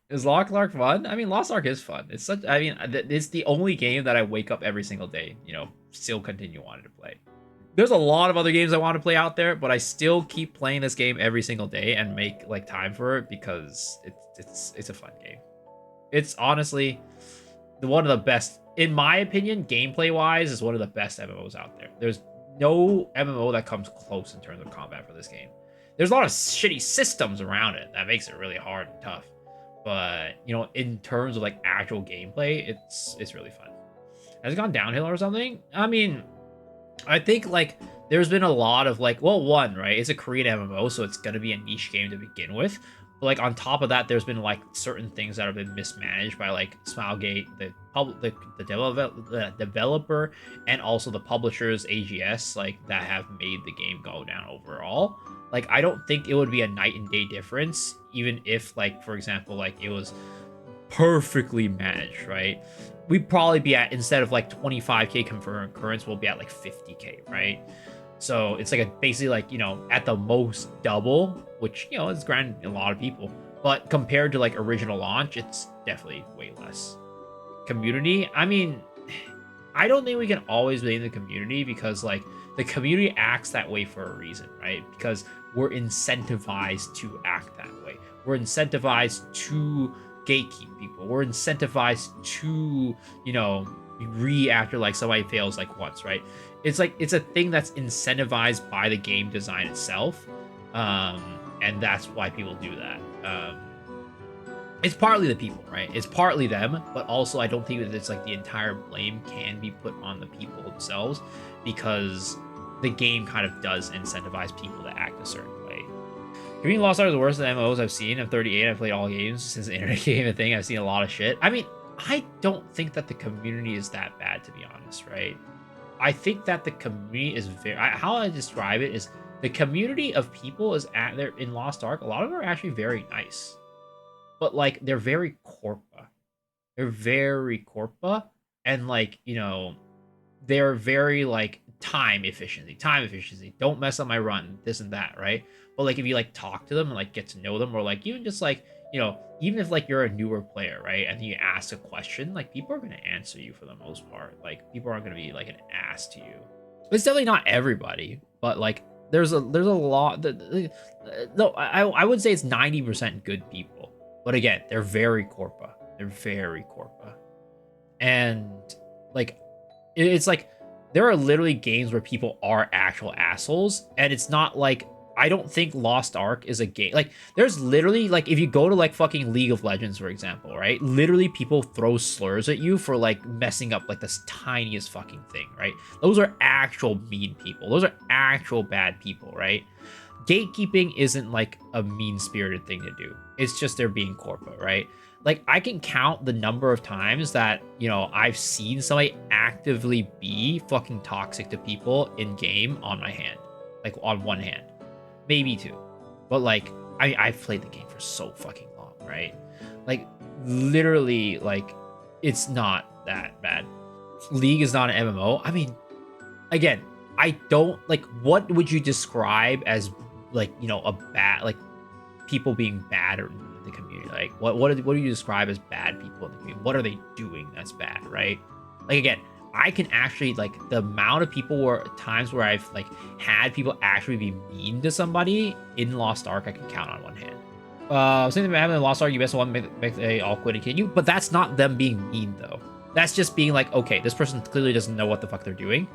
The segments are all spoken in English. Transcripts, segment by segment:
Is Lost Ark fun? I mean, Lost Ark is fun. It's such. I mean, it's the only game that I wake up every single day. Still continue wanting to play. There's a lot of other games I want to play out there, but I still keep playing this game every single day and make like time for it because it's a fun game. It's honestly the one of the best, in my opinion, gameplay wise, is one of the best MMOs out there. There's no MMO that comes close in terms of combat for this game. There's a lot of shitty systems around it that makes it really hard and tough. But in terms of like actual gameplay, it's really fun. Has it gone downhill or something? I mean, I think like there's been a lot of like, well, one, right? It's a Korean MMO, so it's gonna be a niche game to begin with. But like on top of that, there's been like certain things that have been mismanaged by like Smilegate, the developer, and also the publishers AGS, like that have made the game go down overall. Like I don't think it would be a night and day difference, even if like for example, like it was perfectly managed, right? We'd probably be at, instead of like 25k concurrence, we'll be at like 50k, right? So it's like basically like at the most double, which is granted a lot of people, but compared to like original launch, it's definitely way less. Community, I mean, I don't think we can always blame the community because like the community acts that way for a reason, right? Because we're incentivized to act that way. We're incentivized to gatekeep people. We're incentivized to, after like somebody fails like once, right? It's like it's a thing that's incentivized by the game design itself. And that's why people do that. It's partly the people, right? It's partly them, but also I don't think that it's like the entire blame can be put on the people themselves because the game kind of does incentivize people to act a certain way. Community Lost Ark is the worst of the MMOs I've seen. I'm 38. I've played all games since the internet game a thing. I've seen a lot of shit. I mean, I don't think that the community is that bad, to be honest, right? I think that the community is how I describe it is the community of people is at there in Lost Ark. A lot of them are actually very nice, but like they're very corpa. They're very corpa, and like they're very like time efficiency. Don't mess up my run, this and that, right? But like if you like talk to them and like get to know them, or like even just like even if like you're a newer player, right, and you ask a question, like people are gonna answer you for the most part. Like people aren't gonna be like an ass to you. It's definitely not everybody, but like there's a lot that no, I would say it's 90% good people. But again, they're very corpa. They're very corpa. And like it's like there are literally games where people are actual assholes, and it's not like I don't think Lost Ark is a game. Like there's literally like if you go to like fucking League of Legends, for example, right? Literally people throw slurs at you for like messing up like this tiniest fucking thing, right? Those are actual mean people. Those are actual bad people, right? Gatekeeping isn't like a mean-spirited thing to do. It's just they're being corporate, right? Like I can count the number of times that I've seen somebody actively be fucking toxic to people in game on my hand, like on one hand, maybe two, but like I've played the game for so fucking long, right? Like literally, like it's not that bad. League is not an MMO. I mean, again, I don't like. What would you describe as like a bad, like people being bad or in the community? Like what do you describe as bad people in the community? What are they doing that's bad, right? Like again, I can actually like the amount of people where times where I've like had people actually be mean to somebody in Lost Ark, I can count on one hand. Something about having a Lost Ark, you best one make they all quit and kill you, but that's not them being mean though. That's just being like, okay, this person clearly doesn't know what the fuck they're doing,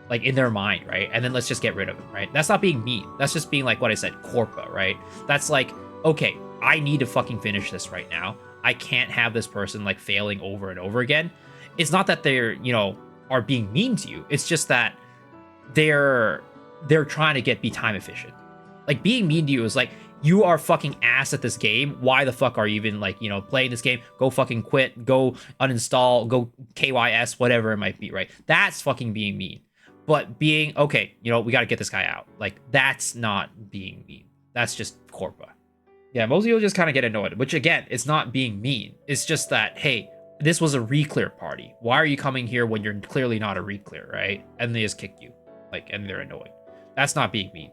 like in their mind, right? And then let's just get rid of it, right? That's not being mean. That's just being like what I said, corpa, right? That's like, okay, I need to fucking finish this right now. I can't have this person like failing over and over again. It's not that they're, are being mean to you. It's just that they're trying to be time efficient. Like being mean to you is like, you are fucking ass at this game. Why the fuck are you even like, playing this game? Go fucking quit, go uninstall, go KYS, whatever it might be, right? That's fucking being mean. But being, okay, we got to get this guy out. Like, that's not being mean. That's just corpa. Yeah, most people just kind of get annoyed, which again, it's not being mean. It's just that, hey, this was a reclear party. Why are you coming here when you're clearly not a reclear, right? And they just kick you. Like, and they're annoyed. That's not being mean.